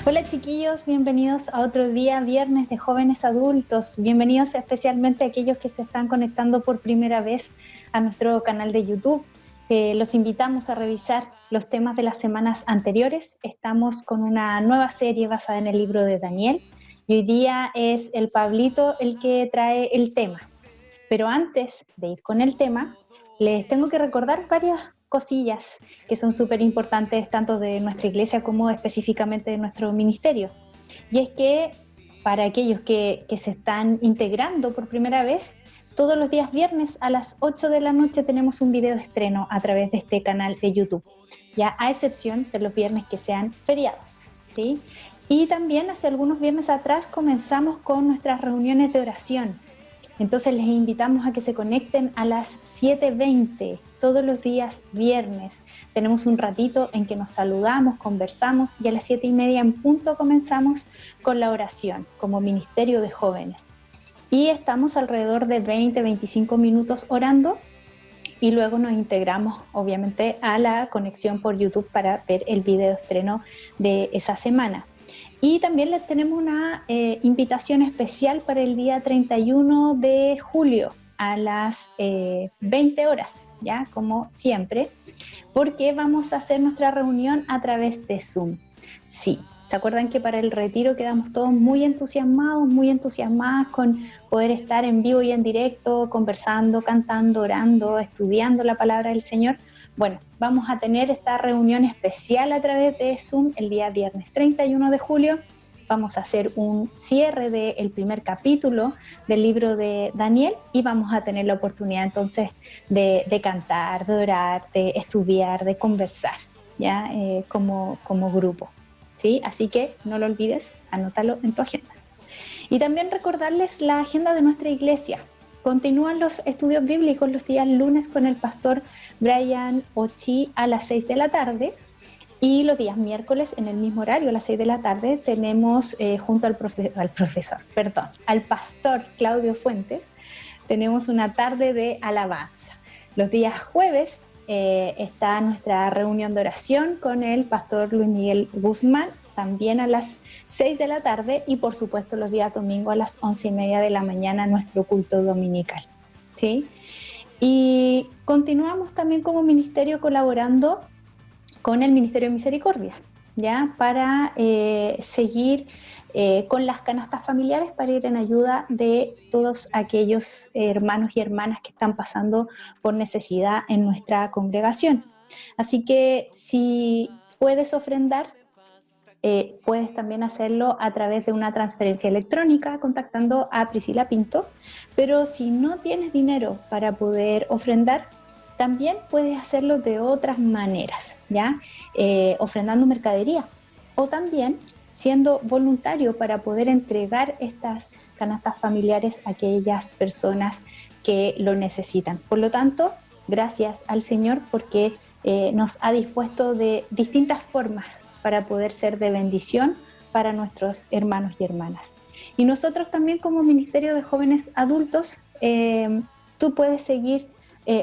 Hola chiquillos, bienvenidos a otro día viernes de jóvenes adultos. Bienvenidos especialmente a aquellos que se están conectando por primera vez a nuestro canal de YouTube. Los invitamos a revisar los temas de las semanas anteriores. Estamos con una nueva serie basada en el libro de Daniel y hoy día es el Pablito el que trae el tema. Pero antes de ir con el tema, les tengo que recordar varias cosillas que son súper importantes tanto de nuestra iglesia como específicamente de nuestro ministerio. Y es que para aquellos que se están integrando por primera vez, todos los días viernes a las 8 de la noche tenemos un video estreno a través de este canal de YouTube, ya a excepción de los viernes que sean feriados, ¿sí? Y también hace algunos viernes atrás comenzamos con nuestras reuniones de oración. Entonces les invitamos a que se conecten a las 7:20 todos los días viernes. Tenemos un ratito en que nos saludamos, conversamos y a las 7:30 en punto comenzamos con la oración como Ministerio de Jóvenes. Y estamos alrededor de 20-25 minutos orando y luego nos integramos obviamente a la conexión por YouTube para ver el video estreno de esa semana. Y también les tenemos una invitación especial para el día 31 de julio a las 20 horas, ya como siempre, porque vamos a hacer nuestra reunión a través de Zoom. Sí, ¿se acuerdan que para el retiro quedamos todos muy entusiasmadas con poder estar en vivo y en directo, conversando, cantando, orando, estudiando la palabra del Señor? Bueno, vamos a tener esta reunión especial a través de Zoom el día viernes 31 de julio. Vamos a hacer un cierre del primer capítulo del libro de Daniel y vamos a tener la oportunidad entonces de cantar, de orar, de estudiar, de conversar, ¿ya? Como grupo, ¿sí? Así que no lo olvides, anótalo en tu agenda. Y también recordarles la agenda de nuestra iglesia. Continúan los estudios bíblicos los días lunes con el pastor Brian Ochi a las 6 de la tarde y los días miércoles en el mismo horario a las 6 de la tarde tenemos junto al pastor Claudio Fuentes, tenemos una tarde de alabanza. Los días jueves está nuestra reunión de oración con el pastor Luis Miguel Guzmán, también a las 6 de la tarde y por supuesto los días domingo a las 11:30 de la mañana nuestro culto dominical, ¿sí? Y continuamos también como ministerio colaborando con el Ministerio de Misericordia, ¿ya? Para seguir con las canastas familiares para ir en ayuda de todos aquellos hermanos y hermanas que están pasando por necesidad en nuestra congregación. Así que si puedes ofrendar, puedes también hacerlo a través de una transferencia electrónica contactando a Priscila Pinto, pero si no tienes dinero para poder ofrendar, también puedes hacerlo de otras maneras, ¿ya? Ofrendando mercadería o también siendo voluntario para poder entregar estas canastas familiares a aquellas personas que lo necesitan. Por lo tanto, gracias al Señor porque nos ha dispuesto de distintas formas para poder ser de bendición para nuestros hermanos y hermanas. Y nosotros también como Ministerio de Jóvenes Adultos, tú puedes seguir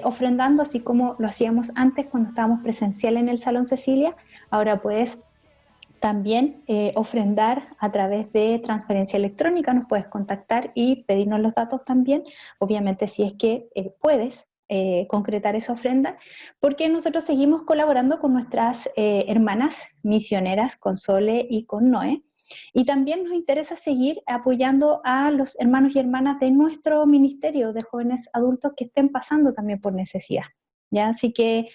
ofrendando así como lo hacíamos antes cuando estábamos presencial en el Salón Cecilia. Ahora puedes también ofrendar a través de transferencia electrónica, nos puedes contactar y pedirnos los datos también, obviamente si es que puedes concretar esa ofrenda, porque nosotros seguimos colaborando con nuestras hermanas misioneras, con Sole y con Noé, y también nos interesa seguir apoyando a los hermanos y hermanas de nuestro ministerio de jóvenes adultos que estén pasando también por necesidad, ¿ya? Así que,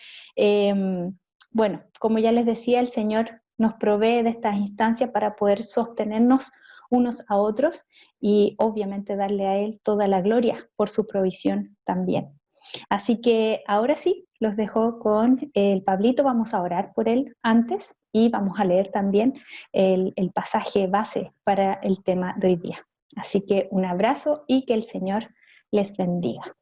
bueno, como ya les decía, el Señor nos provee de estas instancias para poder sostenernos unos a otros y obviamente darle a Él toda la gloria por su provisión también. Así que ahora sí, los dejo con el Pablito, vamos a orar por él antes y vamos a leer también el pasaje base para el tema de hoy día. Así que un abrazo y que el Señor les bendiga.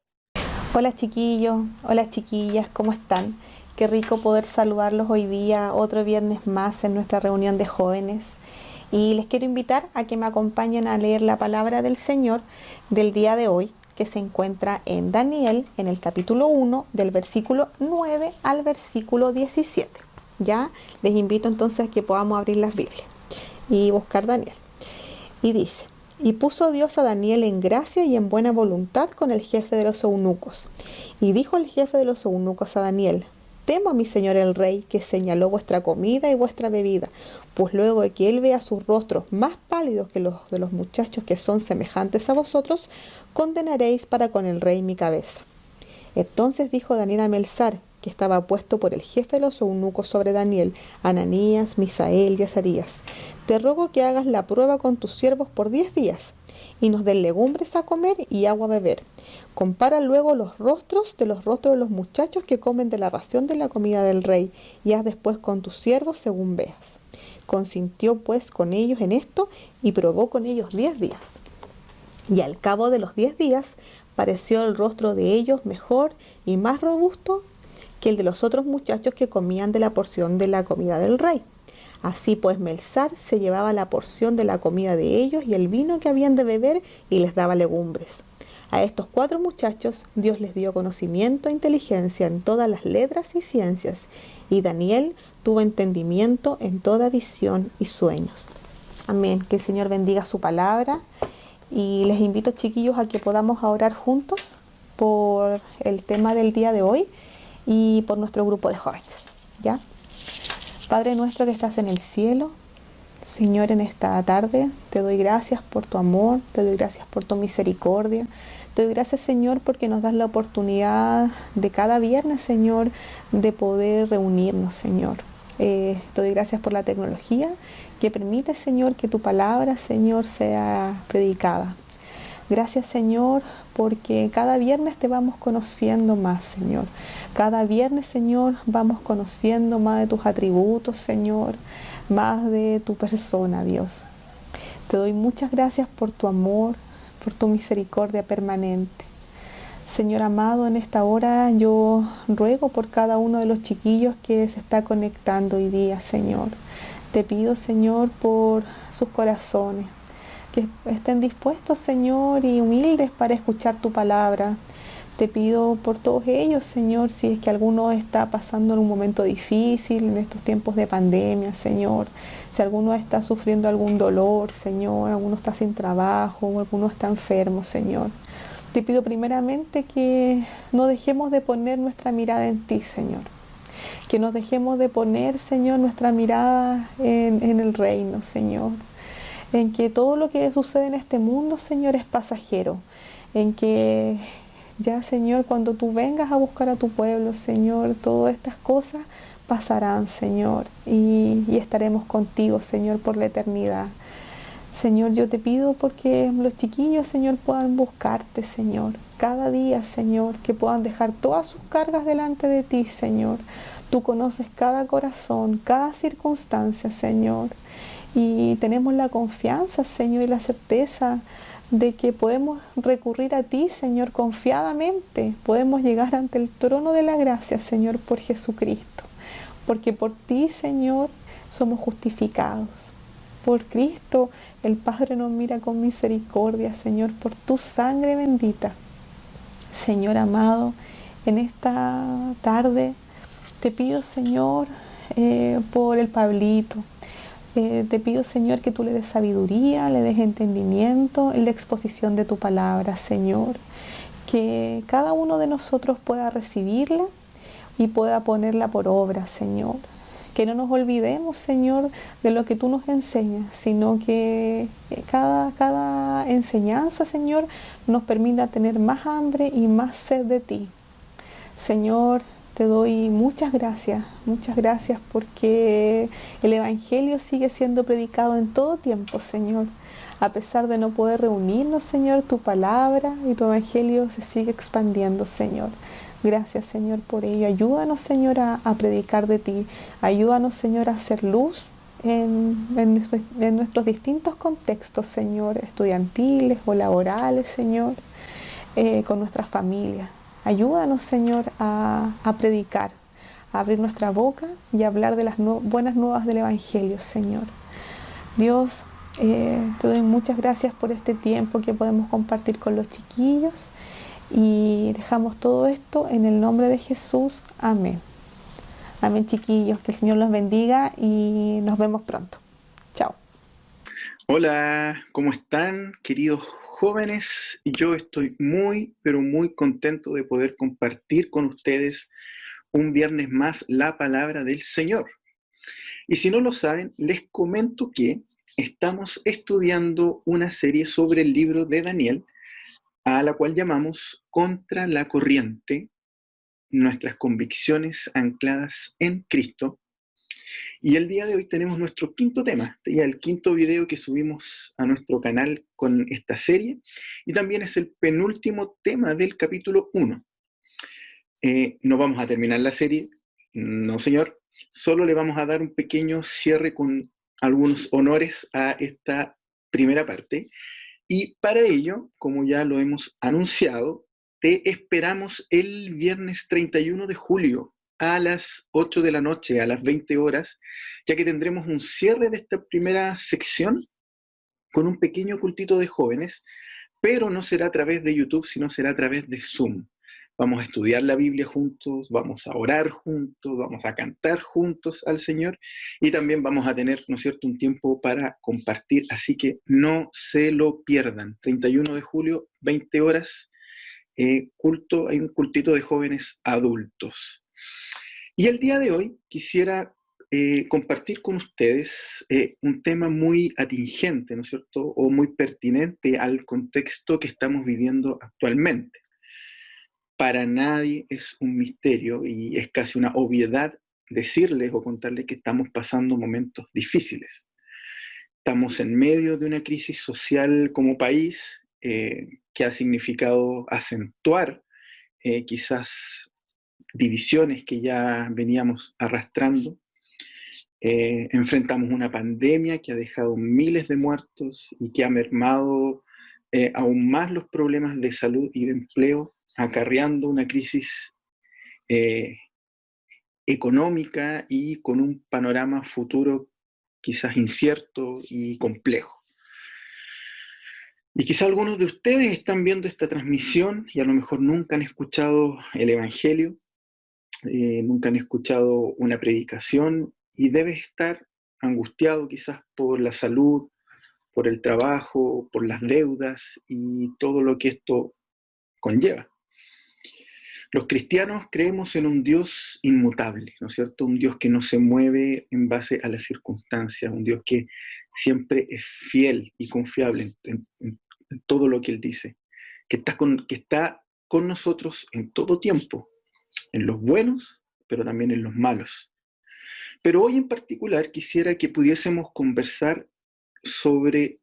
Hola chiquillos, hola chiquillas, ¿cómo están? Qué rico poder saludarlos hoy día, otro viernes más en nuestra reunión de jóvenes. Y les quiero invitar a que me acompañen a leer la palabra del Señor del día de hoy, que se encuentra en Daniel, en el capítulo 1, del versículo 9 al versículo 17. Ya les invito entonces a que podamos abrir las Biblias y buscar Daniel. Y dice: y puso Dios a Daniel en gracia y en buena voluntad con el jefe de los eunucos. Y dijo el jefe de los eunucos a Daniel: temo a mi señor el rey, que señaló vuestra comida y vuestra bebida, pues luego de que él vea sus rostros más pálidos que los de los muchachos que son semejantes a vosotros, condenaréis para con el rey mi cabeza. Entonces dijo Daniel a Melzar, que estaba puesto por el jefe de los eunucos sobre Daniel, Ananías, Misael y Azarías: te ruego que hagas la prueba con tus siervos por 10 días, y nos den legumbres a comer y agua a beber. Compara luego los rostros de los muchachos que comen de la ración de la comida del rey, y haz después con tus siervos según veas. Consintió pues con ellos en esto, y probó con ellos 10 días. Y al cabo de los 10 días, pareció el rostro de ellos mejor y más robusto que el de los otros muchachos que comían de la porción de la comida del rey. Así pues Melzar se llevaba la porción de la comida de ellos y el vino que habían de beber, y les daba legumbres. A estos 4 muchachos Dios les dio conocimiento e inteligencia en todas las letras y ciencias, y Daniel tuvo entendimiento en toda visión y sueños. Amén. Que el Señor bendiga su palabra, y les invito, chiquillos, a que podamos orar juntos por el tema del día de hoy y por nuestro grupo de jóvenes. ¿Ya? Padre nuestro que estás en el cielo, Señor, en esta tarde te doy gracias por tu amor, te doy gracias por tu misericordia, te doy gracias, Señor, porque nos das la oportunidad de cada viernes, Señor, de poder reunirnos, Señor. Te doy gracias por la tecnología que permite, Señor, que tu palabra, Señor, sea predicada. Gracias, Señor, porque cada viernes te vamos conociendo más, Señor. Cada viernes, Señor, vamos conociendo más de tus atributos, Señor, más de tu persona, Dios. Te doy muchas gracias por tu amor, por tu misericordia permanente. Señor amado, en esta hora yo ruego por cada uno de los chiquillos que se está conectando hoy día, Señor. Te pido, Señor, por sus corazones, que estén dispuestos, Señor, y humildes para escuchar tu palabra. Te pido por todos ellos, Señor, si es que alguno está pasando en un momento difícil en estos tiempos de pandemia, Señor. Si alguno está sufriendo algún dolor, Señor, alguno está sin trabajo o alguno está enfermo, Señor. Te pido primeramente que no dejemos de poner nuestra mirada en ti, Señor. Que nos dejemos de poner, Señor, nuestra mirada en el reino, Señor. En que todo lo que sucede en este mundo, Señor, es pasajero. En que ya, Señor, cuando tú vengas a buscar a tu pueblo, Señor, todas estas cosas pasarán, Señor, y estaremos contigo, Señor, por la eternidad. Señor, yo te pido porque los chiquillos, Señor, puedan buscarte, Señor, cada día, Señor, que puedan dejar todas sus cargas delante de ti, Señor. Tú conoces cada corazón, cada circunstancia, Señor, y tenemos la confianza, Señor, y la certeza de que podemos recurrir a ti, Señor, confiadamente. Podemos llegar ante el trono de la gracia, Señor, por Jesucristo. Porque por ti, Señor, somos justificados. Por Cristo, el Padre nos mira con misericordia, Señor, por tu sangre bendita. Señor amado, en esta tarde te pido, Señor, por el Pablito. Te pido, Señor, que tú le des sabiduría, le des entendimiento en la exposición de tu palabra, Señor. Que cada uno de nosotros pueda recibirla y pueda ponerla por obra, Señor. Que no nos olvidemos, Señor, de lo que tú nos enseñas, sino que cada enseñanza, Señor, nos permita tener más hambre y más sed de ti. Señor, te doy muchas gracias porque el Evangelio sigue siendo predicado en todo tiempo, Señor. A pesar de no poder reunirnos, Señor, tu palabra y tu Evangelio se sigue expandiendo, Señor. Gracias, Señor, por ello. Ayúdanos, Señor, a predicar de ti. Ayúdanos, Señor, a hacer luz en nuestros distintos contextos, Señor, estudiantiles o laborales, Señor, con nuestras familias. Ayúdanos, Señor, a predicar, a abrir nuestra boca y a hablar de las buenas nuevas del Evangelio, Señor. Dios, Te doy muchas gracias por este tiempo que podemos compartir con los chiquillos y dejamos todo esto en el nombre de Jesús. Amén. Amén, chiquillos. Que el Señor los bendiga y nos vemos pronto. Chao. Hola, ¿cómo están, queridos jóvenes? Yo estoy muy, pero muy contento de poder compartir con ustedes un viernes más la palabra del Señor. Y si no lo saben, les comento que estamos estudiando una serie sobre el libro de Daniel, a la cual llamamos Contra la corriente, nuestras convicciones ancladas en Cristo. Y el día de hoy tenemos nuestro quinto tema, ya el quinto video que subimos a nuestro canal con esta serie, y también es el penúltimo tema del capítulo 1. No vamos a terminar la serie, no señor, solo le vamos a dar un pequeño cierre con algunos honores a esta primera parte, y para ello, como ya lo hemos anunciado, te esperamos el viernes 31 de julio a las 8 de la noche, a las 20 horas, ya que tendremos un cierre de esta primera sección con un pequeño cultito de jóvenes, pero no será a través de YouTube, sino será a través de Zoom. Vamos a estudiar la Biblia juntos, vamos a orar juntos, vamos a cantar juntos al Señor y también vamos a tener, ¿no es cierto?, un tiempo para compartir, así que no se lo pierdan. 31 de julio, 20 horas, culto, hay un cultito de jóvenes adultos. Y el día de hoy quisiera compartir con ustedes un tema muy atingente, ¿no es cierto?, o muy pertinente al contexto que estamos viviendo actualmente. Para nadie es un misterio y es casi una obviedad decirles o contarles que estamos pasando momentos difíciles. Estamos en medio de una crisis social como país que ha significado acentuar quizás divisiones que ya veníamos arrastrando. Enfrentamos una pandemia que ha dejado miles de muertos y que ha mermado aún más los problemas de salud y de empleo, acarreando una crisis económica y con un panorama futuro quizás incierto y complejo. Y quizás algunos de ustedes están viendo esta transmisión y a lo mejor nunca han escuchado el Evangelio, nunca han escuchado una predicación y debes estar angustiado quizás por la salud, por el trabajo, por las deudas y todo lo que esto conlleva. Los cristianos creemos en un Dios inmutable, ¿no es cierto? Un Dios que no se mueve en base a las circunstancias, un Dios que siempre es fiel y confiable en todo lo que Él dice, que está con nosotros en todo tiempo, en los buenos, pero también en los malos. Pero hoy en particular quisiera que pudiésemos conversar sobre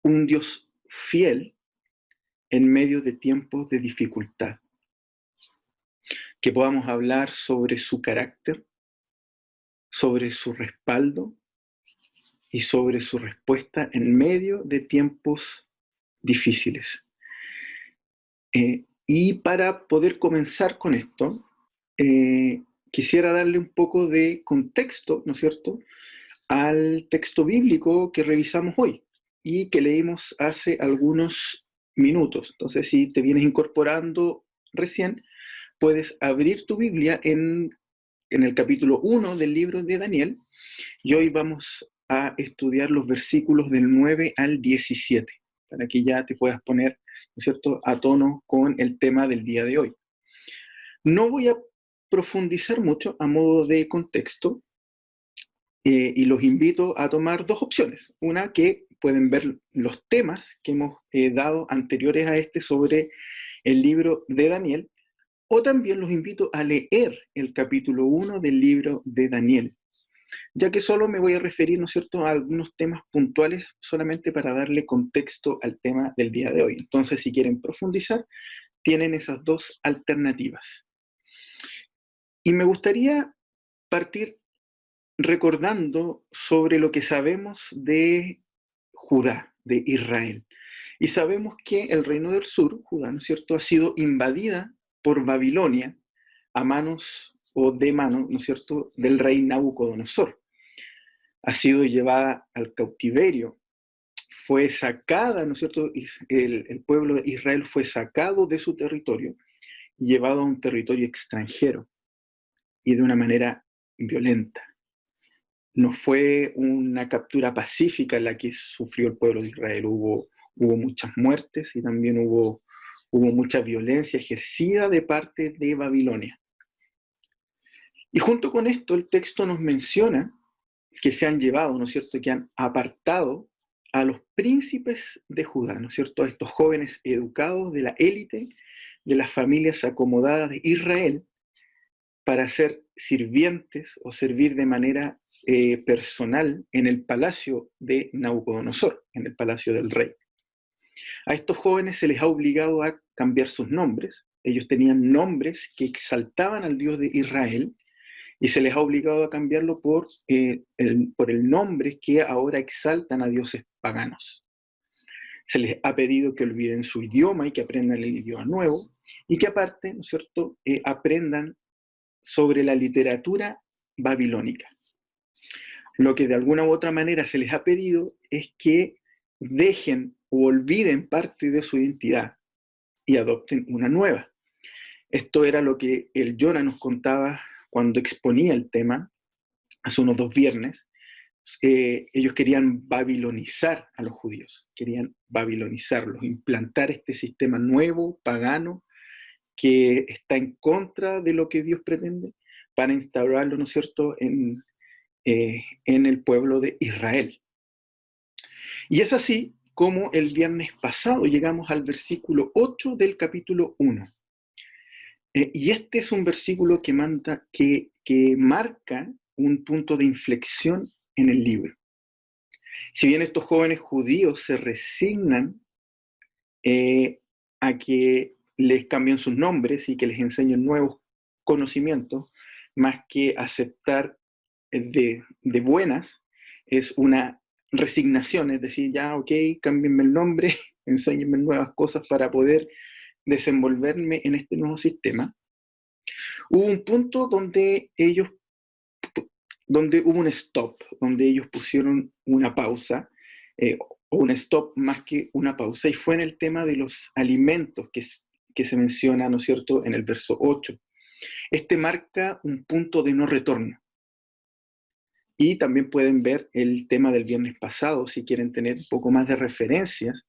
un Dios fiel en medio de tiempos de dificultad. Que podamos hablar sobre su carácter, sobre su respaldo y sobre su respuesta en medio de tiempos difíciles. Y para poder comenzar con esto, quisiera darle un poco de contexto, ¿no es cierto?, al texto bíblico que revisamos hoy y que leímos hace algunos minutos. Entonces, si te vienes incorporando recién, puedes abrir tu Biblia en el capítulo 1 del libro de Daniel y hoy vamos a estudiar los versículos del 9 al 17, para que ya te puedas poner, ¿no es cierto?, a tono con el tema del día de hoy. No voy a profundizar mucho a modo de contexto y los invito a tomar dos opciones. Una, que pueden ver los temas que hemos dado anteriores a este sobre el libro de Daniel, o también los invito a leer el capítulo 1 del libro de Daniel, ya que solo me voy a referir, ¿no es cierto?, a algunos temas puntuales solamente para darle contexto al tema del día de hoy. Entonces, si quieren profundizar, tienen esas dos alternativas. Y me gustaría partir recordando sobre lo que sabemos de Judá, de Israel. Y sabemos que el reino del sur, Judá, ¿no es cierto?, ha sido invadida por Babilonia a manos o de mano, ¿no es cierto?, del rey Nabucodonosor. Ha sido llevada al cautiverio fue sacada, ¿no es cierto? El pueblo de Israel fue sacado de su territorio y llevado a un territorio extranjero y de una manera violenta. No fue una captura pacífica la que sufrió el pueblo de Israel. Hubo muchas muertes y también hubo mucha violencia ejercida de parte de Babilonia. Y junto con esto, el texto nos menciona que se han llevado, ¿no es cierto?, que han apartado a los príncipes de Judá, ¿no es cierto?, a estos jóvenes educados de la élite de las familias acomodadas de Israel para ser sirvientes o servir de manera personal en el palacio de Nabucodonosor, en el palacio del rey. A estos jóvenes se les ha obligado a cambiar sus nombres. Ellos tenían nombres que exaltaban al Dios de Israel y se les ha obligado a cambiarlo por el nombre que ahora exaltan a dioses paganos. Se les ha pedido que olviden su idioma y que aprendan el idioma nuevo y que aparte, ¿no es cierto?, aprendan sobre la literatura babilónica. Lo que de alguna u otra manera se les ha pedido es que dejen o olviden parte de su identidad y adopten una nueva. Esto era lo que el Jonah nos contaba cuando exponía el tema hace unos 2 viernes. Ellos querían babilonizar a los judíos, querían babilonizarlos, implantar este sistema nuevo, pagano, que está en contra de lo que Dios pretende, para instaurarlo, ¿no es cierto?, en el pueblo de Israel. Y es así como el viernes pasado llegamos al versículo 8 del capítulo 1. Y este es un versículo que marca un punto de inflexión en el libro. Si bien estos jóvenes judíos se resignan a que les cambien sus nombres y que les enseñen nuevos conocimientos, más que aceptar de buenas, es una resignación, es decir, ya, ok, cámbienme el nombre, enséñenme nuevas cosas para poder desenvolverme en este nuevo sistema. Hubo un punto donde hubo un stop, donde ellos pusieron una pausa, o un stop más que una pausa, y fue en el tema de los alimentos que se menciona, ¿no es cierto?, en el verso 8. Este marca un punto de no retorno. Y también pueden ver el tema del viernes pasado, si quieren tener un poco más de referencias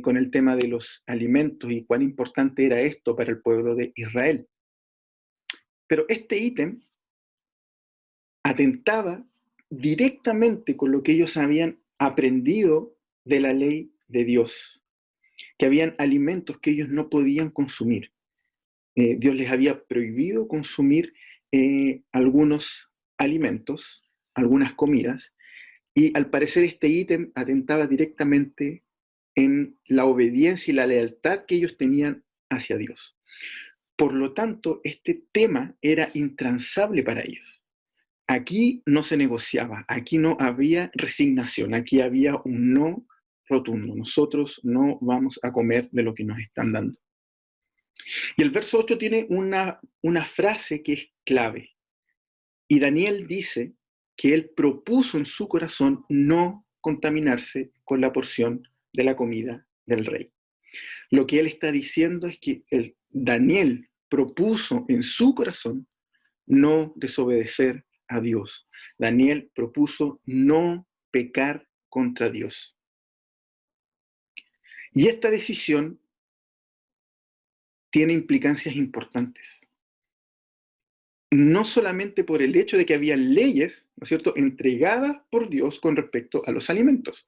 con el tema de los alimentos y cuán importante era esto para el pueblo de Israel. Pero este ítem atentaba directamente con lo que ellos habían aprendido de la ley de Dios, que habían alimentos que ellos no podían consumir. Dios les había prohibido consumir algunos alimentos, algunas comidas, y al parecer este ítem atentaba directamente en la obediencia y la lealtad que ellos tenían hacia Dios. Por lo tanto, este tema era intransable para ellos. Aquí no se negociaba, aquí no había resignación, aquí había un no rotundo. Nosotros no vamos a comer de lo que nos están dando. Y el verso 8 tiene una frase que es clave. Y Daniel dice que él propuso en su corazón no contaminarse con la porción de la comida del rey. Lo que él está diciendo es que Daniel propuso en su corazón no desobedecer a Dios. Daniel propuso no pecar contra Dios. Y esta decisión tiene implicancias importantes. No solamente por el hecho de que había leyes, ¿no es cierto?, entregadas por Dios con respecto a los alimentos,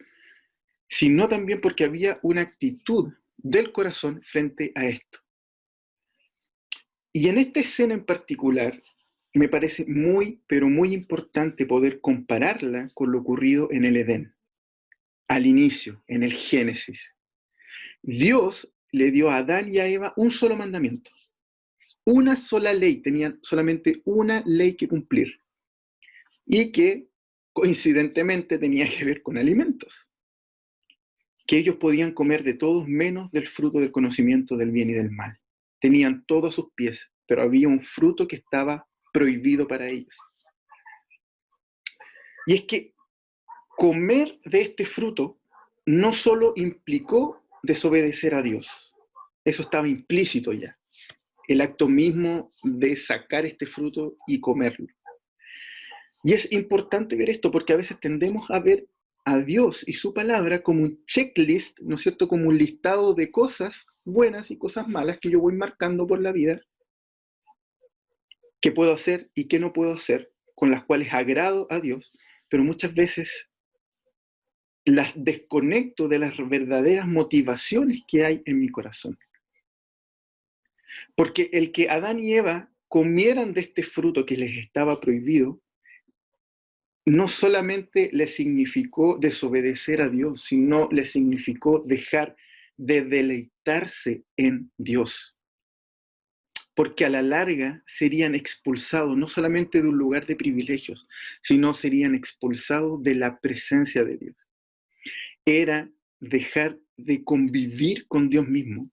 sino también porque había una actitud del corazón frente a esto. Y en esta escena en particular, me parece muy, pero muy importante poder compararla con lo ocurrido en el Edén, al inicio, en el Génesis. Dios le dio a Adán y a Eva un solo mandamiento. Una sola ley, tenían solamente una ley que cumplir y que coincidentemente tenía que ver con alimentos, que ellos podían comer de todos menos del fruto del conocimiento del bien y del mal. Tenían todo a sus pies, pero había un fruto que estaba prohibido para ellos. Y es que comer de este fruto no solo implicó desobedecer a Dios, eso estaba implícito ya, el acto mismo de sacar este fruto y comerlo. Y es importante ver esto porque a veces tendemos a ver a Dios y su palabra como un checklist, ¿no es cierto? Como un listado de cosas buenas y cosas malas que yo voy marcando por la vida, que puedo hacer y que no puedo hacer, con las cuales agrado a Dios, pero muchas veces las desconecto de las verdaderas motivaciones que hay en mi corazón. Porque el que Adán y Eva comieran de este fruto que les estaba prohibido, no solamente les significó desobedecer a Dios, sino les significó dejar de deleitarse en Dios. Porque a la larga serían expulsados no solamente de un lugar de privilegios, sino serían expulsados de la presencia de Dios. Era dejar de convivir con Dios mismo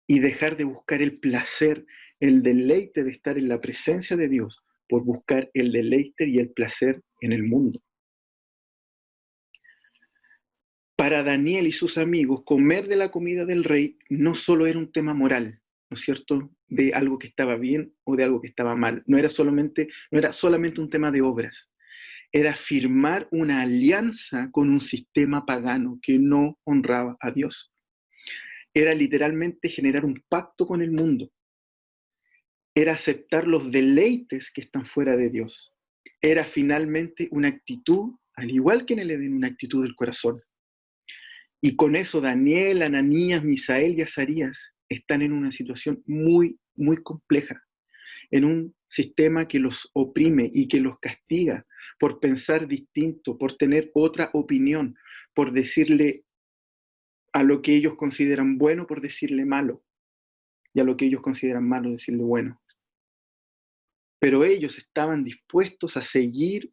y dejar de buscar el placer, el deleite de estar en la presencia de Dios por buscar el deleite y el placer en el mundo. Para Daniel y sus amigos, comer de la comida del rey no solo era un tema moral, ¿no es cierto?, de algo que estaba bien o de algo que estaba mal. No era solamente un tema de obras. Era firmar una alianza con un sistema pagano que no honraba a Dios. Era literalmente generar un pacto con el mundo. Era aceptar los deleites que están fuera de Dios. Era finalmente una actitud, al igual que en el Edén, una actitud del corazón. Y con eso Daniel, Ananías, Misael y Azarías están en una situación muy, muy compleja, en un sistema que los oprime y que los castiga por pensar distinto, por tener otra opinión, por decirle a lo que ellos consideran bueno, por decirle malo, y a lo que ellos consideran malo, decirle bueno. Pero ellos estaban dispuestos a seguir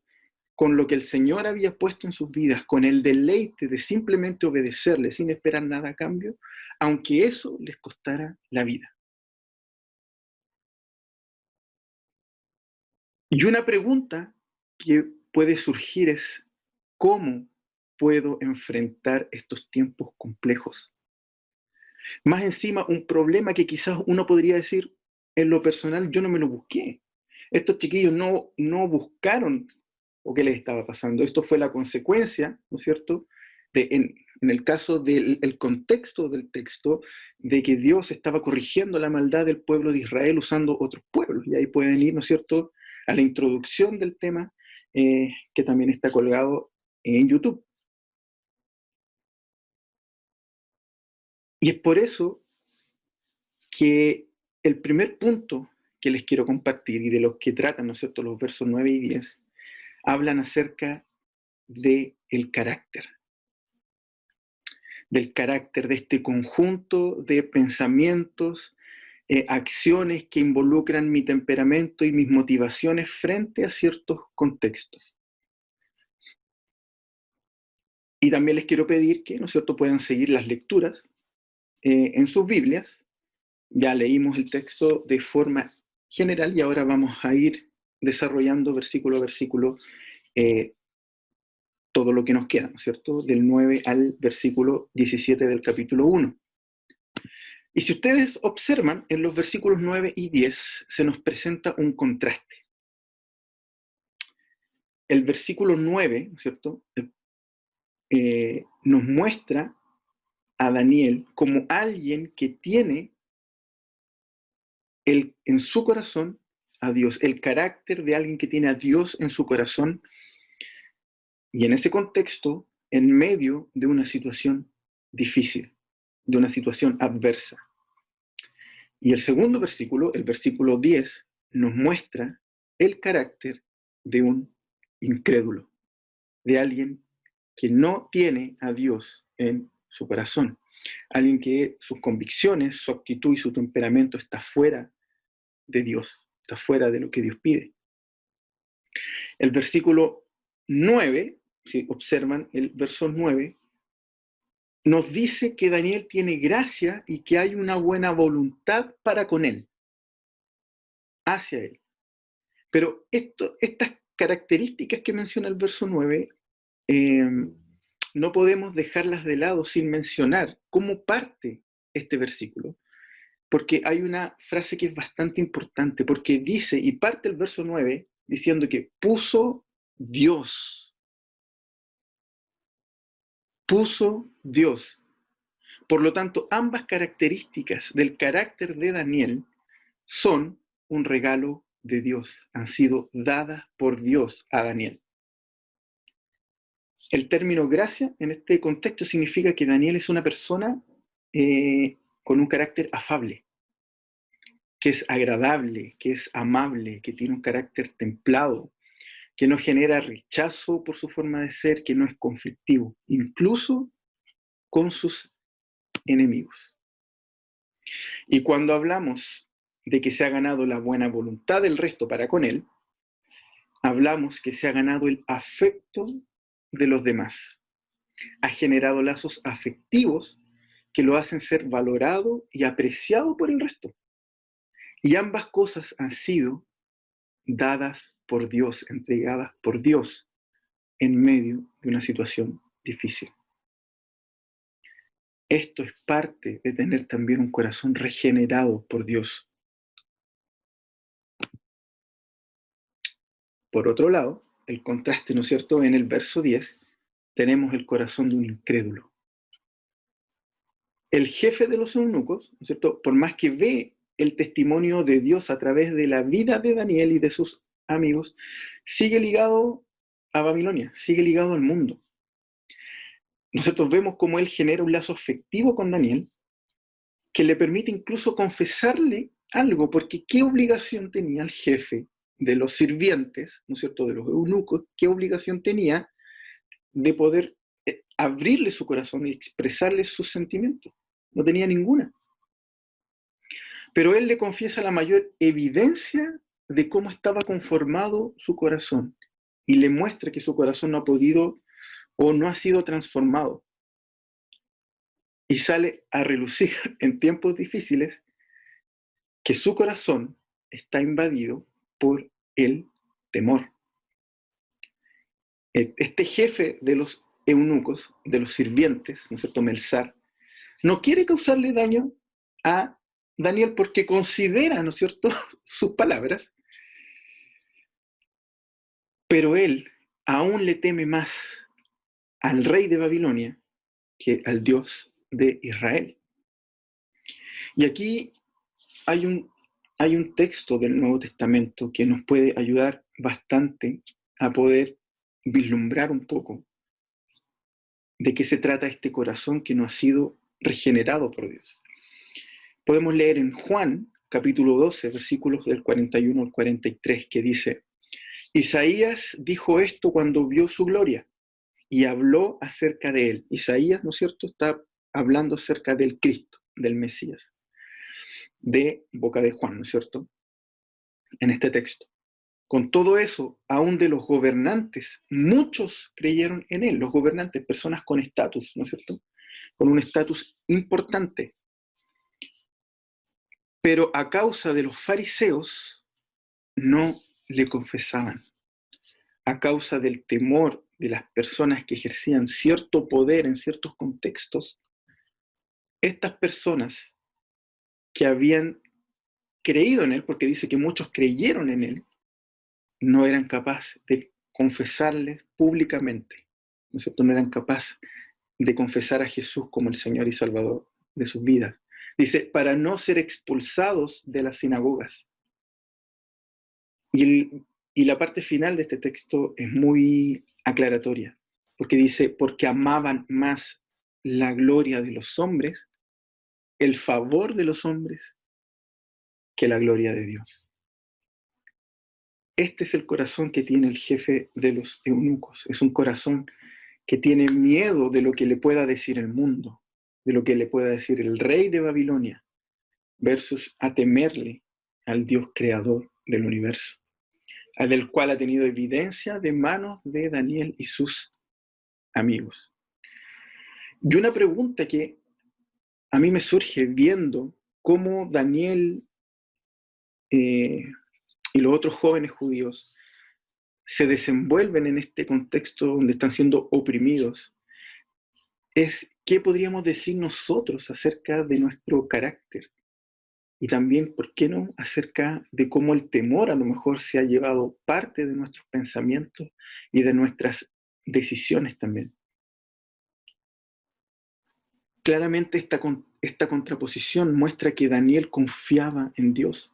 con lo que el Señor había puesto en sus vidas, con el deleite de simplemente obedecerle sin esperar nada a cambio, aunque eso les costara la vida. Y una pregunta que puede surgir es, ¿cómo puedo enfrentar estos tiempos complejos? Más encima, un problema que quizás uno podría decir, en lo personal, yo no me lo busqué. Estos chiquillos no buscaron lo que les estaba pasando. Esto fue la consecuencia, ¿no es cierto?, en el caso del contexto del texto, de que Dios estaba corrigiendo la maldad del pueblo de Israel usando otros pueblos. Y ahí pueden ir, ¿no es cierto?, a la introducción del tema, que también está colgado en YouTube. Y es por eso que el primer punto que les quiero compartir y de los que tratan, ¿no es cierto?, los versos 9 y 10, hablan acerca del carácter de este conjunto de pensamientos, acciones que involucran mi temperamento y mis motivaciones frente a ciertos contextos. Y también les quiero pedir que, ¿no es cierto?, puedan seguir las lecturas en sus Biblias. Ya leímos el texto de forma general y ahora vamos a ir desarrollando versículo a versículo todo lo que nos queda, ¿no es cierto?, del 9 al versículo 17 del capítulo 1. Y si ustedes observan, en los versículos 9 y 10 se nos presenta un contraste. El versículo 9, ¿no es cierto?, nos muestra a Daniel como alguien que tiene en su corazón a Dios, el carácter de alguien que tiene a Dios en su corazón, y en ese contexto, en medio de una situación difícil, de una situación adversa. Y el segundo versículo, el versículo 10, nos muestra el carácter de un incrédulo, de alguien que no tiene a Dios en su corazón, alguien que sus convicciones, su actitud y su temperamento está fuera de Dios, está fuera de lo que Dios pide. El versículo 9, si observan el verso 9, nos dice que Daniel tiene gracia y que hay una buena voluntad para con él, hacia él. Pero estas características que menciona el verso 9 no podemos dejarlas de lado sin mencionar cómo parte este versículo, porque hay una frase que es bastante importante, porque dice, y parte el verso 9, diciendo que puso Dios. Puso Dios. Por lo tanto, ambas características del carácter de Daniel son un regalo de Dios, han sido dadas por Dios a Daniel. El término gracia en este contexto significa que Daniel es una persona con un carácter afable, que es agradable, que es amable, que tiene un carácter templado, que no genera rechazo por su forma de ser, que no es conflictivo, incluso con sus enemigos. Y cuando hablamos de que se ha ganado la buena voluntad del resto para con él, hablamos que se ha ganado el afecto de los demás. Ha generado lazos afectivos que lo hacen ser valorado y apreciado por el resto. Y ambas cosas han sido dadas por Dios, entregadas por Dios en medio de una situación difícil. Esto es parte de tener también un corazón regenerado por Dios. Por otro lado, el contraste, ¿no es cierto? En el verso 10 tenemos el corazón de un incrédulo. El jefe de los eunucos, ¿no es cierto? Por más que ve el testimonio de Dios a través de la vida de Daniel y de sus amigos, sigue ligado a Babilonia, sigue ligado al mundo. Nosotros vemos cómo él genera un lazo afectivo con Daniel que le permite incluso confesarle algo, porque ¿qué obligación tenía el jefe de los sirvientes, ¿no es cierto?, de los eunucos? ¿Qué obligación tenía de poder abrirle su corazón y expresarle sus sentimientos? No tenía ninguna. Pero él le confiesa la mayor evidencia de cómo estaba conformado su corazón y le muestra que su corazón no ha podido o no ha sido transformado. Y sale a relucir en tiempos difíciles que su corazón está invadido por el temor. Este jefe de los eunucos, de los sirvientes, ¿no es cierto?, Melsar, no quiere causarle daño a Daniel porque considera, ¿no es cierto?, sus palabras, pero él aún le teme más al rey de Babilonia que al Dios de Israel. Y aquí hay un texto del Nuevo Testamento que nos puede ayudar bastante a poder vislumbrar un poco de qué se trata este corazón que no ha sido regenerado por Dios. Podemos leer en Juan, capítulo 12, versículos del 41 al 43, que dice: Isaías dijo esto cuando vio su gloria y habló acerca de él. Isaías, ¿no es cierto?, está hablando acerca del Cristo, del Mesías, de boca de Juan, ¿no es cierto?, en este texto. Con todo eso, aún de los gobernantes, muchos creyeron en él, los gobernantes, personas con estatus, ¿no es cierto?, con un estatus importante. Pero a causa de los fariseos, no le confesaban. A causa del temor de las personas que ejercían cierto poder en ciertos contextos, estas personas que habían creído en él, porque dice que muchos creyeron en él, no eran capaces de confesarles públicamente, ¿no es cierto? No eran capaces de confesar a Jesús como el Señor y Salvador de sus vidas. Dice, para no ser expulsados de las sinagogas. Y la parte final de este texto es muy aclaratoria, porque dice, porque amaban más la gloria de los hombres, el favor de los hombres, que la gloria de Dios. Este es el corazón que tiene el jefe de los eunucos. Es un corazón que tiene miedo de lo que le pueda decir el mundo, de lo que le pueda decir el rey de Babilonia, versus a temerle al Dios creador del universo, del cual ha tenido evidencia de manos de Daniel y sus amigos. Y una pregunta que a mí me surge viendo cómo Daniel y los otros jóvenes judíos se desenvuelven en este contexto donde están siendo oprimidos, es qué podríamos decir nosotros acerca de nuestro carácter. Y también, ¿por qué no?, acerca de cómo el temor a lo mejor se ha llevado parte de nuestros pensamientos y de nuestras decisiones también. Claramente esta contraposición muestra que Daniel confiaba en Dios,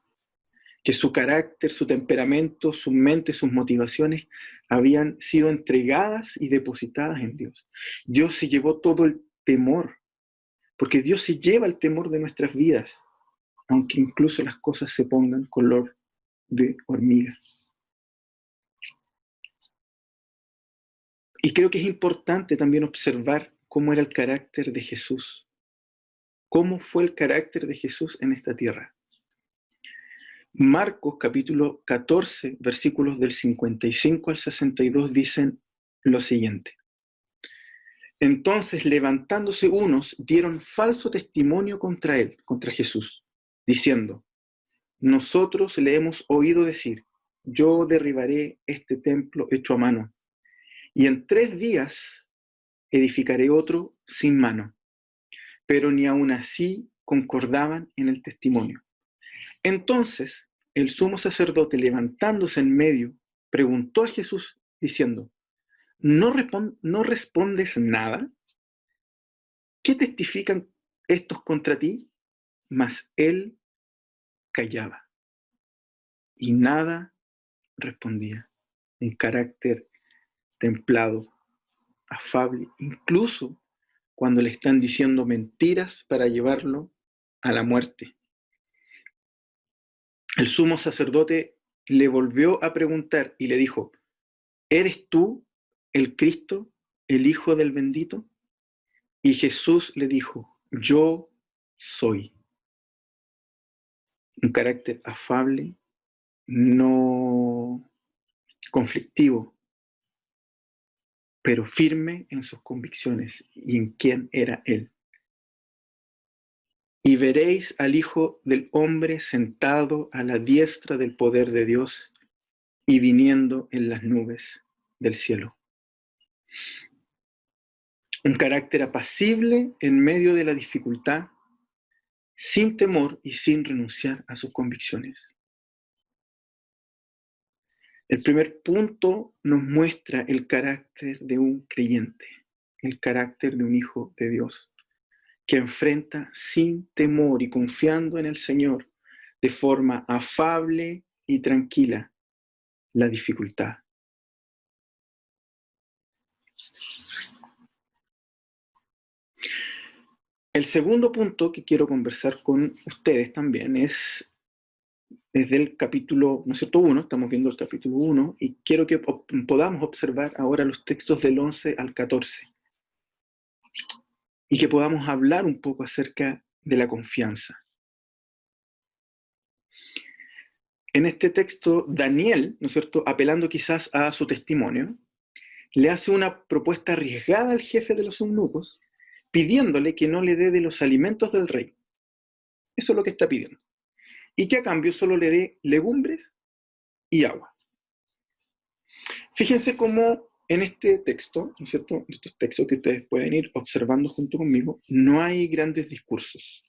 que su carácter, su temperamento, su mente, sus motivaciones habían sido entregadas y depositadas en Dios. Dios se llevó todo el temor, porque Dios se lleva el temor de nuestras vidas, aunque incluso las cosas se pongan color de hormiga. Y creo que es importante también observar cómo era el carácter de Jesús. ¿Cómo fue el carácter de Jesús en esta tierra? Marcos capítulo 14, versículos del 55 al 62 dicen lo siguiente. Entonces, levantándose unos, dieron falso testimonio contra él, contra Jesús, diciendo, nosotros le hemos oído decir, yo derribaré este templo hecho a mano, y en 3 días edificaré otro sin mano. Pero ni aun así concordaban en el testimonio. Entonces, el sumo sacerdote, levantándose en medio, preguntó a Jesús, diciendo, ¿no respondes nada? ¿Qué testifican estos contra ti? Mas él callaba y nada respondía. Un carácter templado, afable, incluso cuando le están diciendo mentiras para llevarlo a la muerte. El sumo sacerdote le volvió a preguntar y le dijo, ¿eres tú el Cristo, el Hijo del Bendito? Y Jesús le dijo, yo soy. Un carácter afable, no conflictivo, pero firme en sus convicciones y en quién era Él. Y veréis al Hijo del Hombre sentado a la diestra del poder de Dios y viniendo en las nubes del cielo. Un carácter apacible en medio de la dificultad, sin temor y sin renunciar a sus convicciones. El primer punto nos muestra el carácter de un creyente, el carácter de un hijo de Dios, que enfrenta sin temor y confiando en el Señor de forma afable y tranquila la dificultad. El segundo punto que quiero conversar con ustedes también es desde el capítulo, ¿no es cierto?, 1, estamos viendo el capítulo 1, y quiero que podamos observar ahora los textos del 11 al 14, y que podamos hablar un poco acerca de la confianza. En este texto, Daniel, ¿no es cierto?, apelando quizás a su testimonio, le hace una propuesta arriesgada al jefe de los eunucos, pidiéndole que no le dé de los alimentos del rey. Eso es lo que está pidiendo. Y que a cambio solo le dé legumbres y agua. Fíjense cómo en este texto, ¿no es cierto?, estos textos que ustedes pueden ir observando junto conmigo, no hay grandes discursos.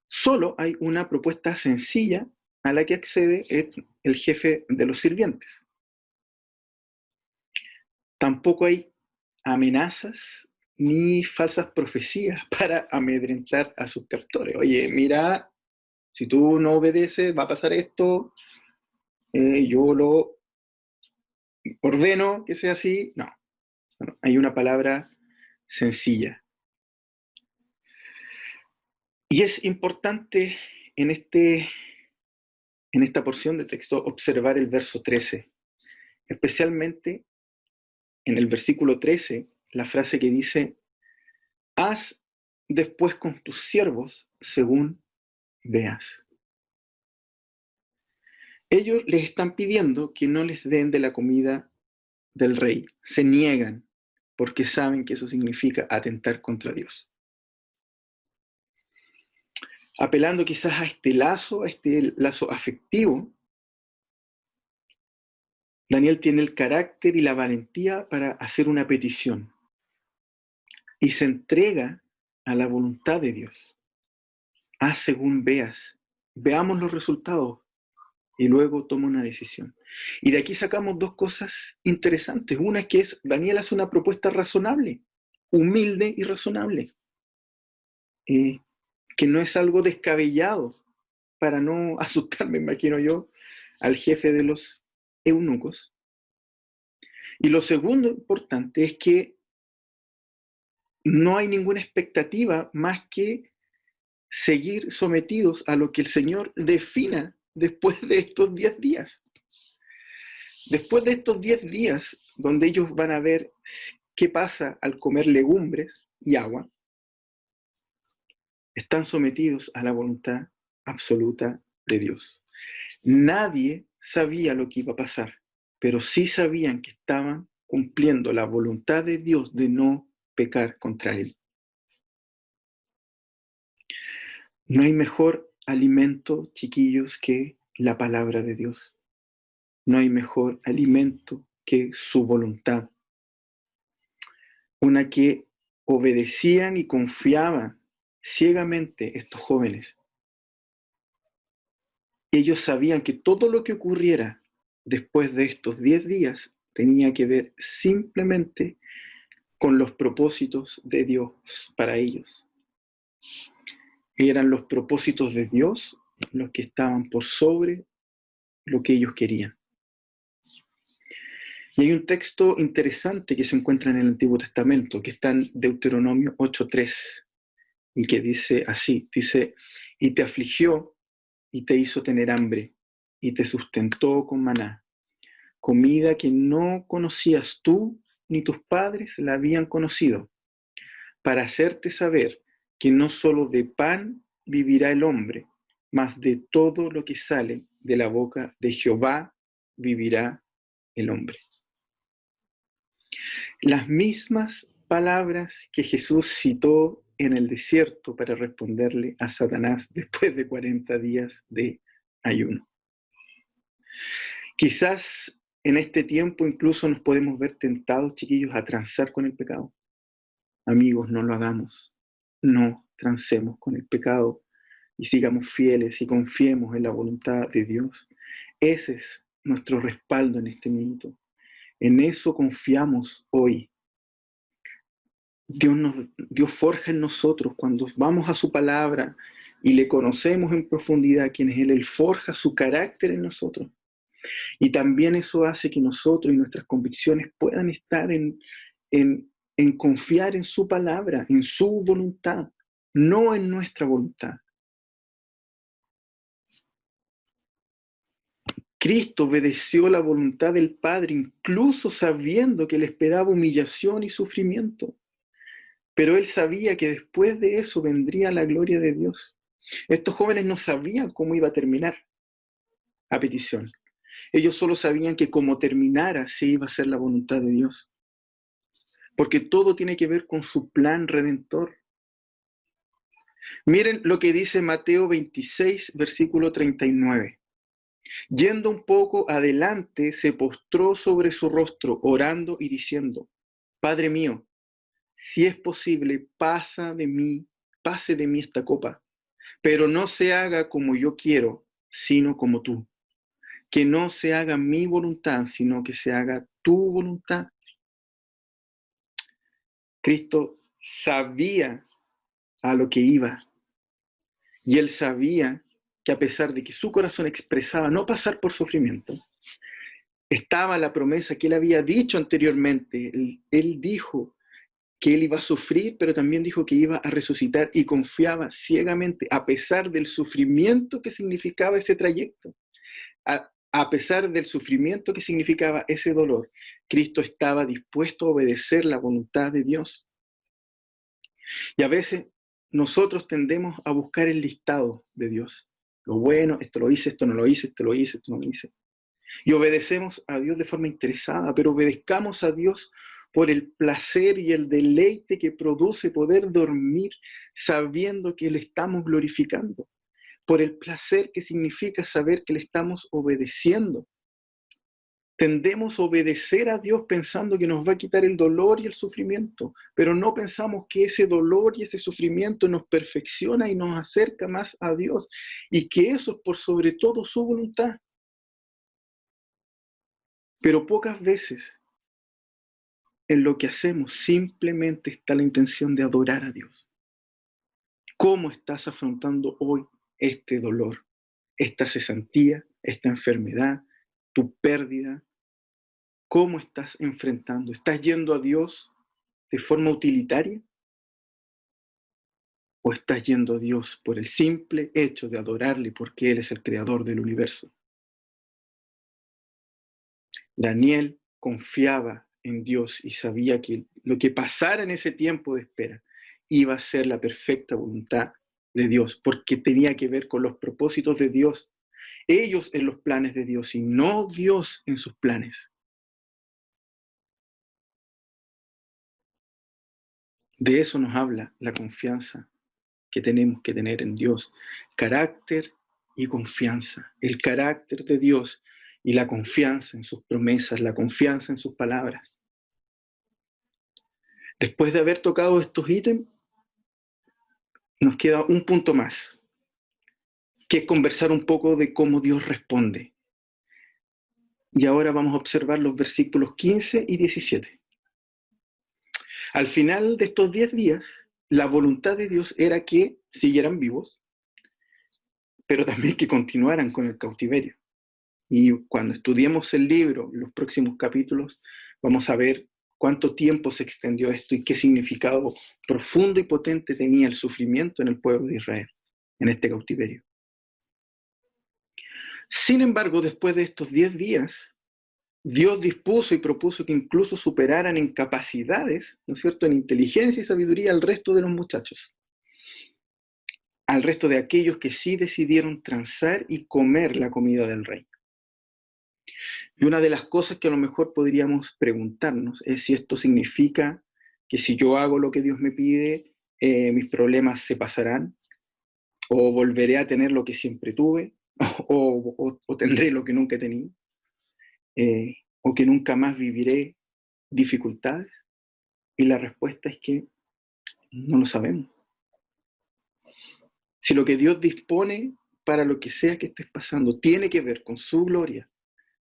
Solo hay una propuesta sencilla a la que accede el jefe de los sirvientes. Tampoco hay amenazas ni falsas profecías para amedrentar a sus captores. Oye, mira, si tú no obedeces, va a pasar esto, yo lo ordeno que sea así. No, hay una palabra sencilla. Y es importante en esta porción de texto observar el verso 13, especialmente en el versículo 13, la frase que dice, haz después con tus siervos según veas. Ellos les están pidiendo que no les den de la comida del rey, se niegan porque saben que eso significa atentar contra Dios. Apelando quizás a este lazo afectivo, Daniel tiene el carácter y la valentía para hacer una petición. y se entrega a la voluntad de Dios. Haz según veas. Veamos los resultados y luego toma una decisión. Y de aquí sacamos dos cosas interesantes. Una es que Daniel hace una propuesta razonable, humilde y razonable, que no es algo descabellado, para no asustar, me imagino yo, al jefe de los eunucos. Y lo segundo importante es que no hay ninguna expectativa más que seguir sometidos a lo que el Señor defina después de estos 10 días. Después de estos 10 días, donde ellos van a ver qué pasa al comer legumbres y agua, están sometidos a la voluntad absoluta de Dios. Nadie sabía lo que iba a pasar, pero sí sabían que estaban cumpliendo la voluntad de Dios de no pecar contra Él. No hay mejor alimento, chiquillos, que la palabra de Dios. No hay mejor alimento que su voluntad. Una que obedecían y confiaban ciegamente estos jóvenes. Ellos sabían que todo lo que ocurriera después de estos 10 días tenía que ver simplemente con los propósitos de Dios para ellos. Eran los propósitos de Dios los que estaban por sobre lo que ellos querían. Y hay un texto interesante que se encuentra en el Antiguo Testamento, que está en Deuteronomio 8:3, y que dice así, dice, y te afligió y te hizo tener hambre, y te sustentó con maná, comida que no conocías tú ni tus padres la habían conocido, para hacerte saber que no solo de pan vivirá el hombre, mas de todo lo que sale de la boca de Jehová vivirá el hombre. Las mismas palabras que Jesús citó en el desierto para responderle a Satanás después de 40 días de ayuno. Quizás en este tiempo incluso nos podemos ver tentados, chiquillos, a transar con el pecado. Amigos, no lo hagamos. No transemos con el pecado y sigamos fieles y confiemos en la voluntad de Dios. Ese es nuestro respaldo en este minuto. En eso confiamos hoy. Dios forja en nosotros cuando vamos a su palabra y le conocemos en profundidad quién es Él. Él forja su carácter en nosotros. Y también eso hace que nosotros y nuestras convicciones puedan estar en confiar en su palabra, en su voluntad, no en nuestra voluntad. Cristo obedeció la voluntad del Padre, incluso sabiendo que le esperaba humillación y sufrimiento. Pero él sabía que después de eso vendría la gloria de Dios. Estos jóvenes no sabían cómo iba a terminar a petición. Ellos solo sabían que como terminara, sí iba a ser la voluntad de Dios. Porque todo tiene que ver con su plan redentor. Miren lo que dice Mateo 26, versículo 39. Yendo un poco adelante, se postró sobre su rostro, orando y diciendo, Padre mío, si es posible, pase de mí esta copa, pero no se haga como yo quiero, sino como tú. Que no se haga mi voluntad, sino que se haga tu voluntad. Cristo sabía a lo que iba, y él sabía que a pesar de que su corazón expresaba no pasar por sufrimiento, estaba la promesa que él había dicho anteriormente. Él dijo que él iba a sufrir, pero también dijo que iba a resucitar y confiaba ciegamente, a pesar del sufrimiento que significaba ese trayecto, a pesar del sufrimiento que significaba ese dolor. Cristo estaba dispuesto a obedecer la voluntad de Dios. Y a veces nosotros tendemos a buscar el listado de Dios. Lo bueno, esto lo hice, esto no lo hice, esto lo hice, esto no lo hice. Y obedecemos a Dios de forma interesada, pero obedezcamos a Dios por el placer y el deleite que produce poder dormir sabiendo que le estamos glorificando, por el placer que significa saber que le estamos obedeciendo. Tendemos a obedecer a Dios pensando que nos va a quitar el dolor y el sufrimiento, pero no pensamos que ese dolor y ese sufrimiento nos perfecciona y nos acerca más a Dios, y que eso es por sobre todo su voluntad. Pero pocas veces en lo que hacemos simplemente está la intención de adorar a Dios. ¿Cómo estás afrontando hoy este dolor, esta cesantía, esta enfermedad, tu pérdida? ¿Cómo estás enfrentando? ¿Estás yendo a Dios de forma utilitaria? ¿O estás yendo a Dios por el simple hecho de adorarle porque Él es el creador del universo? Daniel confiaba en Dios y sabía que lo que pasara en ese tiempo de espera iba a ser la perfecta voluntad de Dios, porque tenía que ver con los propósitos de Dios, ellos en los planes de Dios y no Dios en sus planes. De eso nos habla la confianza que tenemos que tener en Dios. Carácter y confianza. El carácter de Dios y la confianza en sus promesas, la confianza en sus palabras. Después de haber tocado estos ítems, nos queda un punto más, que es conversar un poco de cómo Dios responde. Y ahora vamos a observar los versículos 15 y 17. Al final de estos 10 días, la voluntad de Dios era que siguieran vivos, pero también que continuaran con el cautiverio. Y cuando estudiemos el libro, los próximos capítulos, vamos a ver cuánto tiempo se extendió esto y qué significado profundo y potente tenía el sufrimiento en el pueblo de Israel, en este cautiverio. Sin embargo, después de estos 10 días, Dios dispuso y propuso que incluso superaran en capacidades, ¿no es cierto?, en inteligencia y sabiduría al resto de los muchachos, al resto de aquellos que sí decidieron transar y comer la comida del rey. Y una de las cosas que a lo mejor podríamos preguntarnos es si esto significa que si yo hago lo que Dios me pide, mis problemas se pasarán, o volveré a tener lo que siempre tuve, o tendré lo que nunca he tenido, o que nunca más viviré dificultades. Y la respuesta es que no lo sabemos. Si lo que Dios dispone para lo que sea que estés pasando tiene que ver con su gloria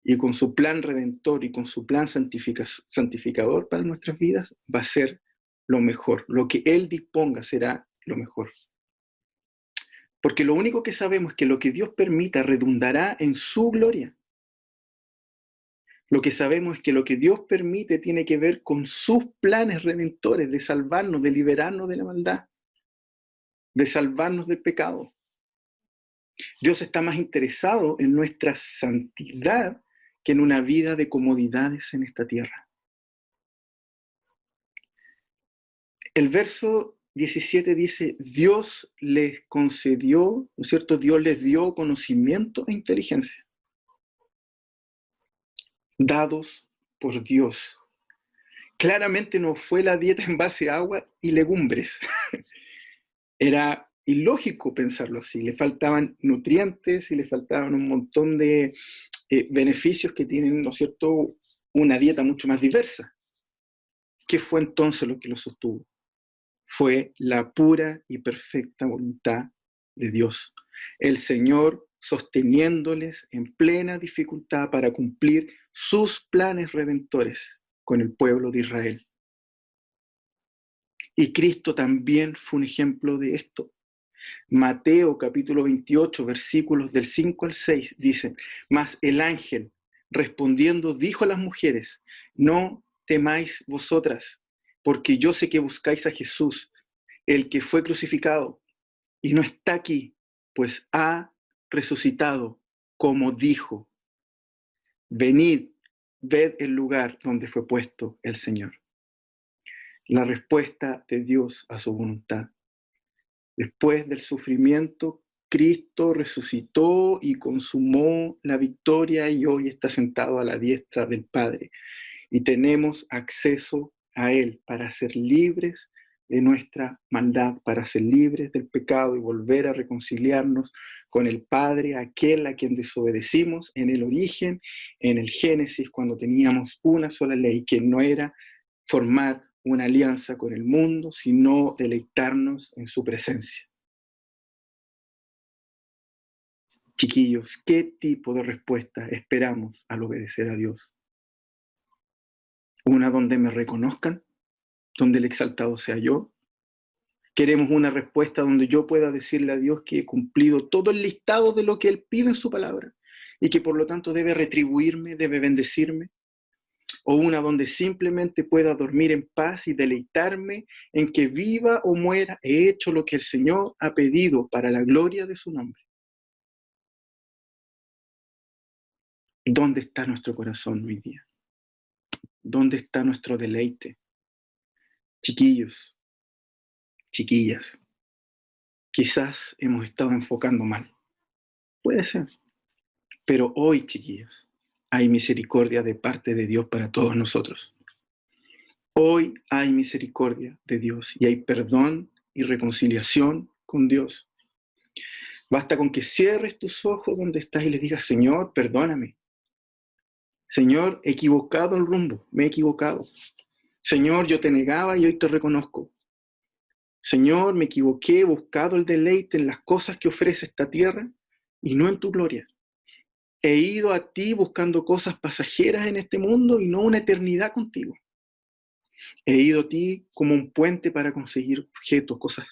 y con su plan redentor y con su plan santificador para nuestras vidas, va a ser lo mejor. Lo que Él disponga será lo mejor. Porque lo único que sabemos es que lo que Dios permita redundará en su gloria. Lo que sabemos es que lo que Dios permite tiene que ver con sus planes redentores de salvarnos, de liberarnos de la maldad, de salvarnos del pecado. Dios está más interesado en nuestra santidad que en una vida de comodidades en esta tierra. El verso 17 dice, Dios les concedió, ¿no es cierto? Dios les dio conocimiento e inteligencia, dados por Dios. Claramente no fue la dieta en base a agua y legumbres. Era ilógico pensarlo así. Le faltaban nutrientes y le faltaban un montón de beneficios que tienen, ¿no es cierto?, una dieta mucho más diversa. ¿Qué fue entonces lo que lo sostuvo? Fue la pura y perfecta voluntad de Dios. El Señor sosteniéndoles en plena dificultad para cumplir sus planes redentores con el pueblo de Israel. Y Cristo también fue un ejemplo de esto. Mateo capítulo 28, versículos del 5 al 6 dicen, mas el ángel respondiendo dijo a las mujeres, no temáis vosotras, porque yo sé que buscáis a Jesús, el que fue crucificado, y no está aquí, pues ha resucitado, como dijo. Venid, ved el lugar donde fue puesto el Señor. La respuesta de Dios a su voluntad. Después del sufrimiento, Cristo resucitó y consumó la victoria y hoy está sentado a la diestra del Padre. Y tenemos acceso a Él para ser libres de nuestra maldad para ser libres del pecado y volver a reconciliarnos con el Padre, aquel a quien desobedecimos en el origen, en el Génesis, cuando teníamos una sola ley, que no era formar una alianza con el mundo, sino deleitarnos en su presencia. Chiquillos, ¿qué tipo de respuesta esperamos al obedecer a Dios? ¿Una donde me reconozcan? ¿Donde el exaltado sea yo? Queremos una respuesta donde yo pueda decirle a Dios que he cumplido todo el listado de lo que Él pide en su palabra y que por lo tanto debe retribuirme, debe bendecirme. O una donde simplemente pueda dormir en paz y deleitarme en que viva o muera he hecho lo que el Señor ha pedido para la gloria de su nombre. ¿Dónde está nuestro corazón hoy día? ¿Dónde está nuestro deleite? Chiquillos, chiquillas, quizás hemos estado enfocando mal. Puede ser. Pero hoy, chiquillos, hay misericordia de parte de Dios para todos nosotros. Hoy hay misericordia de Dios y hay perdón y reconciliación con Dios. Basta con que cierres tus ojos donde estás y le digas, Señor, perdóname. Señor, he equivocado el rumbo, me he equivocado. Señor, yo te negaba y hoy te reconozco. Señor, me equivoqué, he buscado el deleite en las cosas que ofrece esta tierra y no en tu gloria. He ido a ti buscando cosas pasajeras en este mundo y no una eternidad contigo. He ido a ti como un puente para conseguir objetos, cosas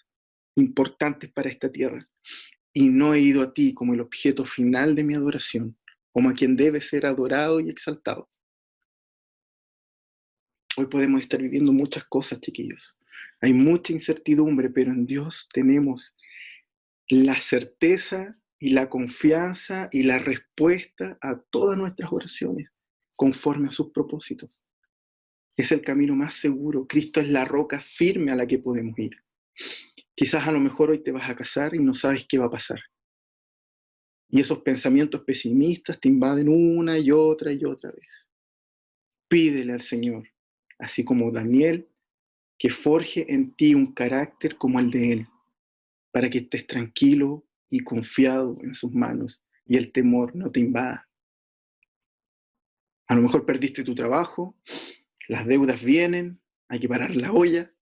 importantes para esta tierra. Y no he ido a ti como el objeto final de mi adoración, como a quien debe ser adorado y exaltado. Hoy podemos estar viviendo muchas cosas, chiquillos. Hay mucha incertidumbre, pero en Dios tenemos la certeza y la confianza y la respuesta a todas nuestras oraciones, conforme a sus propósitos. Es el camino más seguro. Cristo es la roca firme a la que podemos ir. Quizás a lo mejor hoy te vas a casar y no sabes qué va a pasar. Y esos pensamientos pesimistas te invaden una y otra vez. Pídele al Señor, así como Daniel, que forje en ti un carácter como el de Él, para que estés tranquilo y confiado en sus manos y el temor no te invada. A lo mejor perdiste tu trabajo, las deudas vienen, hay que parar la olla.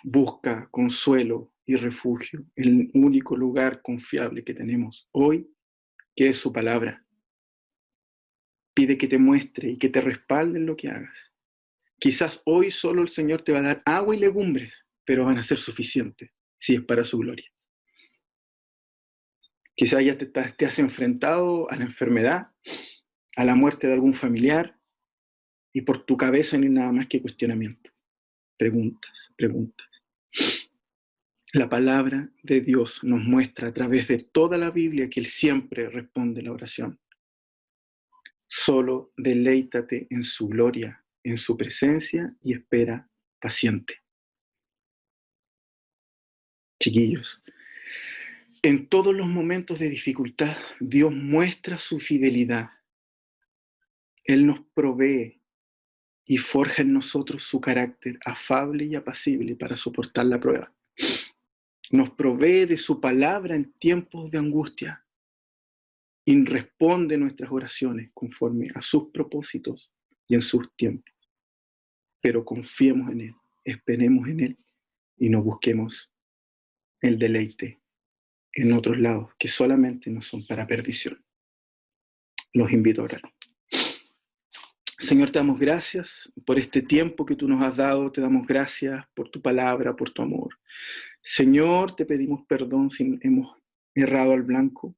Busca consuelo y refugio en el único lugar confiable que tenemos hoy, que es su palabra. Pide que te muestre y que te respalde en lo que hagas. Quizás hoy solo el Señor te va a dar agua y legumbres, pero van a ser suficientes si es para su gloria. Quizás ya te has enfrentado a la enfermedad, a la muerte de algún familiar, y por tu cabeza no hay nada más que cuestionamiento. Preguntas. La palabra de Dios nos muestra a través de toda la Biblia que Él siempre responde la oración. Solo deleítate en su gloria, en su presencia y espera paciente. Chiquillos, en todos los momentos de dificultad, Dios muestra su fidelidad. Él nos provee y forja en nosotros su carácter afable y apacible para soportar la prueba. Nos provee de su palabra en tiempos de angustia y responde nuestras oraciones conforme a sus propósitos y en sus tiempos. Pero confiemos en Él, esperemos en Él y no busquemos el deleite en otros lados que solamente no son para perdición. Los invito a orar. Señor, te damos gracias por este tiempo que tú nos has dado, te damos gracias por tu palabra, por tu amor. Señor, te pedimos perdón si hemos errado al blanco,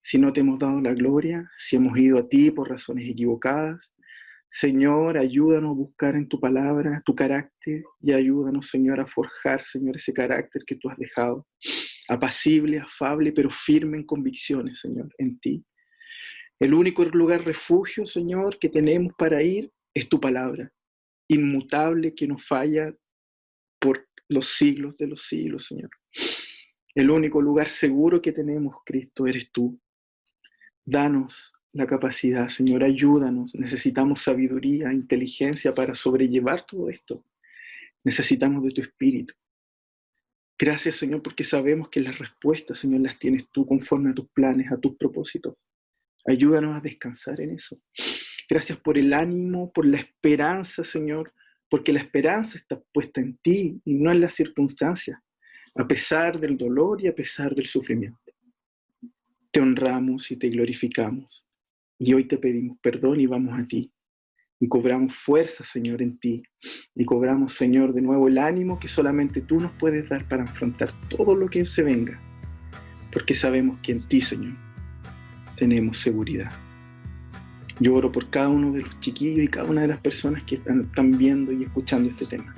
si no te hemos dado la gloria, si hemos ido a ti por razones equivocadas. Señor, ayúdanos a buscar en tu palabra tu carácter y ayúdanos, Señor, a forjar, Señor, ese carácter que tú has dejado, apacible, afable, pero firme en convicciones, Señor, en ti. El único lugar refugio, Señor, que tenemos para ir es tu palabra, inmutable, que no falla por los siglos de los siglos, Señor. El único lugar seguro que tenemos, Cristo, eres tú. Danos la capacidad, Señor, ayúdanos. Necesitamos sabiduría, inteligencia para sobrellevar todo esto. Necesitamos de tu Espíritu. Gracias, Señor, porque sabemos que las respuestas, Señor, las tienes tú conforme a tus planes, a tus propósitos. Ayúdanos a descansar en eso. Gracias por el ánimo, por la esperanza, Señor, porque la esperanza está puesta en ti y no en las circunstancias, a pesar del dolor y a pesar del sufrimiento. Te honramos y te glorificamos. Y hoy te pedimos perdón y vamos a ti. Y cobramos fuerza, Señor, en ti. Y cobramos, Señor, de nuevo el ánimo que solamente tú nos puedes dar para enfrentar todo lo que se venga. Porque sabemos que en ti, Señor, tenemos seguridad. Yo oro por cada uno de los chiquillos y cada una de las personas que están viendo y escuchando este tema.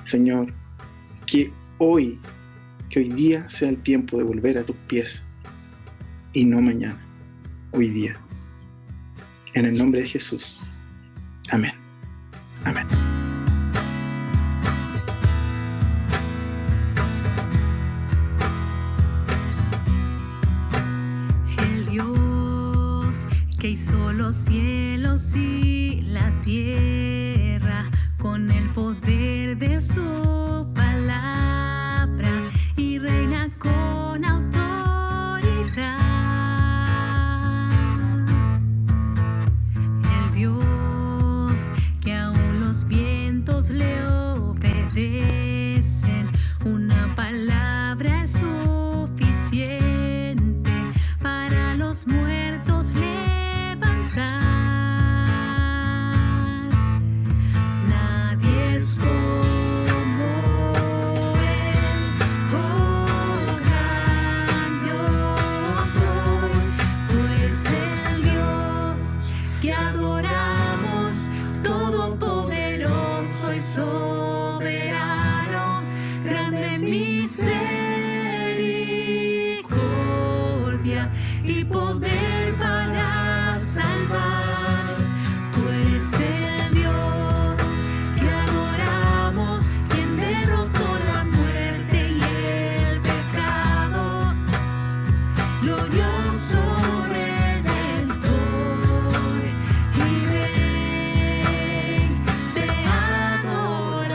Señor, que hoy día sea el tiempo de volver a tus pies y no mañana, hoy día. En el nombre de Jesús. Amén. Amén. El Dios que hizo los cielos y la tierra con el poder de su palabra y reina con autoridad. El Dios que aún los vientos le obedecen, una palabra es suficiente para los muertos levantar. Nadie es como Él, oh gran Dios soy. Tú eres el Dios que adoramos, todopoderoso y soberano, grande misericordia y poder para salvar. Tú eres el Dios que adoramos, quien derrotó la muerte y el pecado, glorioso Redentor y Rey, te adoramos.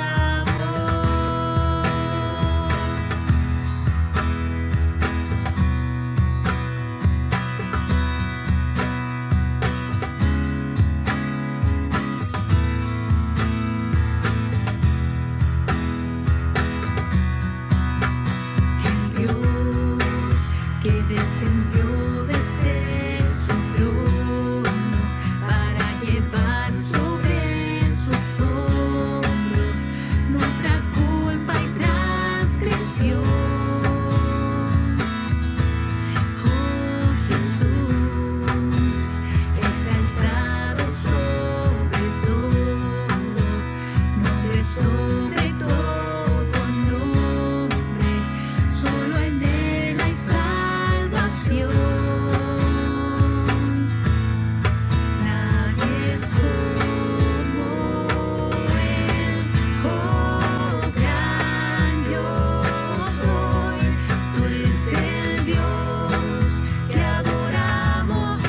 El Dios que descendió desde su trono para llevar sobre sus hombros nuestra culpa y transgresión. Oh Jesús, exaltado sobre todo, nombre sobre todo nombre, solo en Él hay salvación. Nadie es como Él, oh gran Dios soy. Tú eres el Dios que adoramos,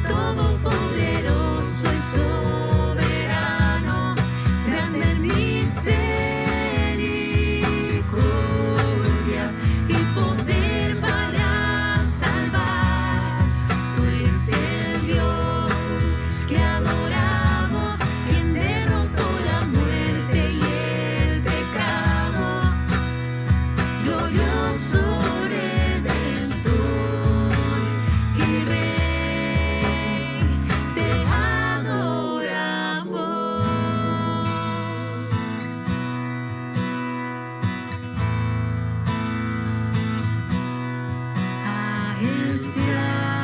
todopoderoso y soberano, grande en misericordia y poder para salvar. Tú eres el Dios que adoramos, quien derrotó la muerte y el pecado, glorioso Redentor y Rey, te adoramos. A Él sea